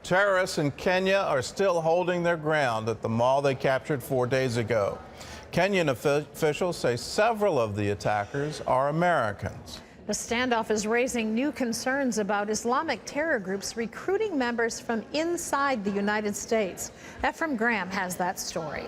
Terrorists in Kenya are still holding their ground at the mall they captured 4 days ago. Kenyan officials say several of the attackers are Americans. The standoff is raising new concerns about Islamic terror groups recruiting members from inside the United States. Ephraim Graham has that story.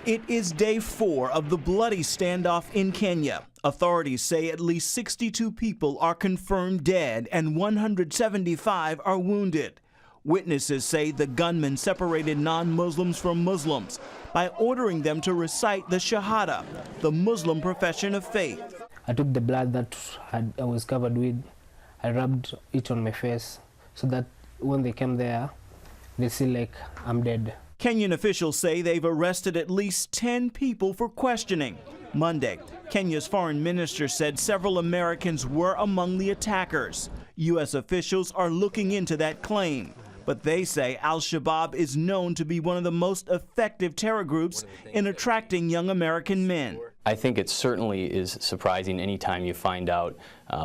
It is day 4 of the bloody standoff in Kenya. Authorities say at least 62 people are confirmed dead and 175 are wounded. Witnesses say the gunmen separated non-Muslims from Muslims by ordering them to recite the Shahada, the Muslim profession of faith. I took the blood that I was covered with, I rubbed it on my face so that when they came there, they see like I'm dead. Kenyan officials say they've arrested at least 10 people for questioning. Monday, Kenya's foreign minister said several Americans were among the attackers. U.S. officials are looking into that claim, but they say Al-Shabaab is known to be one of the most effective terror groups in attracting young American men. I think it certainly is surprising anytime you find out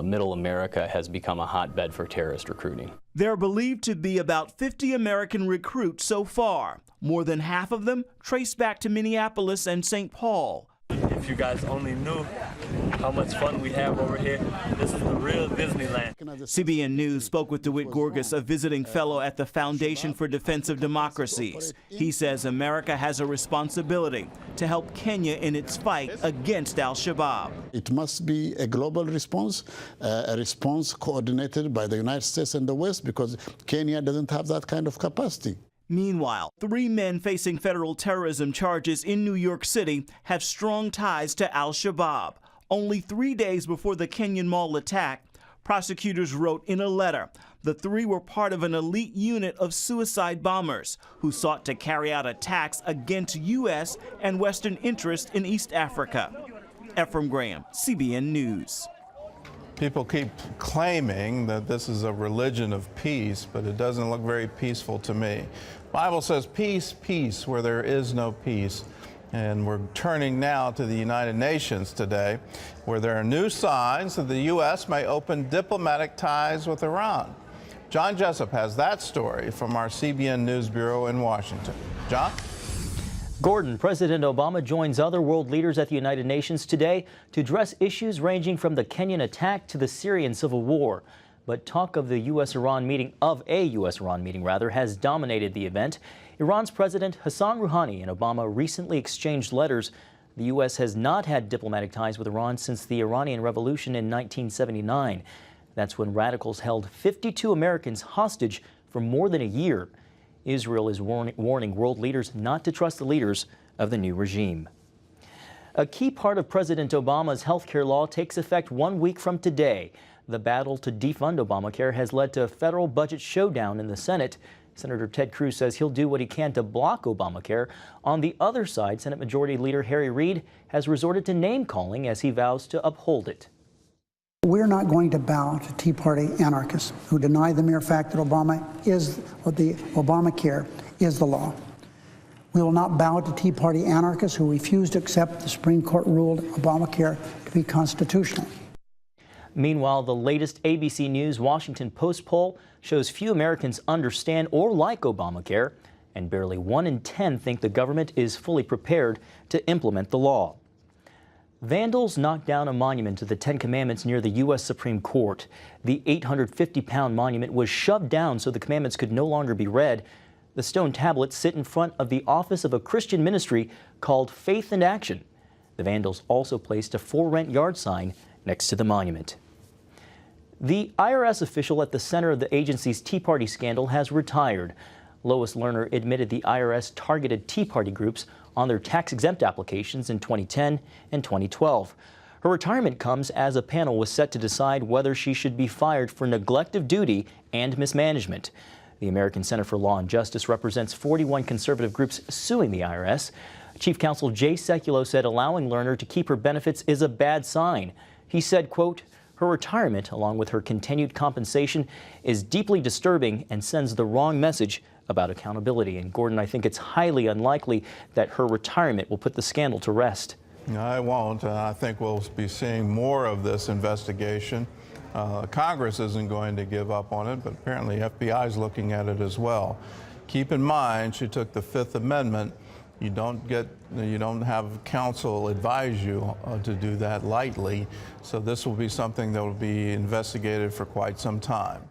Middle America has become a hotbed for terrorist recruiting. There are believed to be about 50 American recruits so far. More than half of them trace back to Minneapolis and St. Paul. If you guys only knew how much fun we have over here, this is the real Disneyland. CBN News spoke with DeWitt Gorgas, a visiting fellow at the Foundation for Defense of Democracies. He says America has a responsibility to help Kenya in its fight against Al-Shabaab. It must be a global response, a response coordinated by the United States and the West, because Kenya doesn't have that kind of capacity. Meanwhile, 3 men facing federal terrorism charges in New York City have strong ties to Al-Shabaab. Only 3 days before the Kenyan mall attack, prosecutors wrote in a letter the 3 were part of an elite unit of suicide bombers who sought to carry out attacks against U.S. and Western interests in East Africa. Ephraim Graham, CBN News. People keep claiming that this is a religion of peace, but it doesn't look very peaceful to me. The Bible says peace, peace, where there is no peace. And we're turning now to the United Nations today, where there are new signs that the U.S. may open diplomatic ties with Iran. John Jessup has that story from our CBN News Bureau in Washington. John? Gordon, President Obama joins other world leaders at the United Nations today to address issues ranging from the Kenyan attack to the Syrian civil war. But talk of a U.S.-Iran meeting, has dominated the event. Iran's President Hassan Rouhani and Obama recently exchanged letters. The U.S. has not had diplomatic ties with Iran since the Iranian Revolution in 1979. That's when radicals held 52 Americans hostage for more than a year. Israel is warning world leaders not to trust the leaders of the new regime. A key part of President Obama's health care law takes effect 1 week from today. The battle to defund Obamacare has led to a federal budget showdown in the Senate. Senator Ted Cruz says he'll do what he can to block Obamacare. On the other side, Senate Majority Leader Harry Reid has resorted to name-calling as he vows to uphold it. We're not going to bow to Tea Party anarchists who deny the mere fact that Obamacare is the law. We will not bow to Tea Party anarchists who refuse to accept the Supreme Court ruled Obamacare to be constitutional. Meanwhile, the latest ABC News Washington Post poll shows few Americans understand or like Obamacare, and barely 1 in 10 think the government is fully prepared to implement the law. Vandals knocked down a monument to the Ten Commandments near the U.S. Supreme Court. The 850-pound monument was shoved down so the commandments could no longer be read. The stone tablets sit in front of the office of a Christian ministry called Faith and Action. The Vandals also placed a For Rent yard sign next to the monument. The IRS official at the center of the agency's Tea Party scandal has retired. Lois Lerner admitted the IRS targeted Tea Party groups on their tax-exempt applications in 2010 and 2012. Her retirement comes as a panel was set to decide whether she should be fired for neglect of duty and mismanagement. The American Center for Law and Justice represents 41 conservative groups suing the IRS. Chief Counsel Jay Sekulow said allowing Lerner to keep her benefits is a bad sign. He said, quote, "Her retirement, along with her continued compensation, is deeply disturbing and sends the wrong message about accountability." And Gordon, I think it's highly unlikely that her retirement will put the scandal to rest. No, I won't. I think we'll be seeing more of this investigation. Congress isn't going to give up on it, but apparently FBI is looking at it as well. Keep in mind, she took the Fifth Amendment. You don't have counsel advise you to do that lightly. So this will be something that will be investigated for quite some time.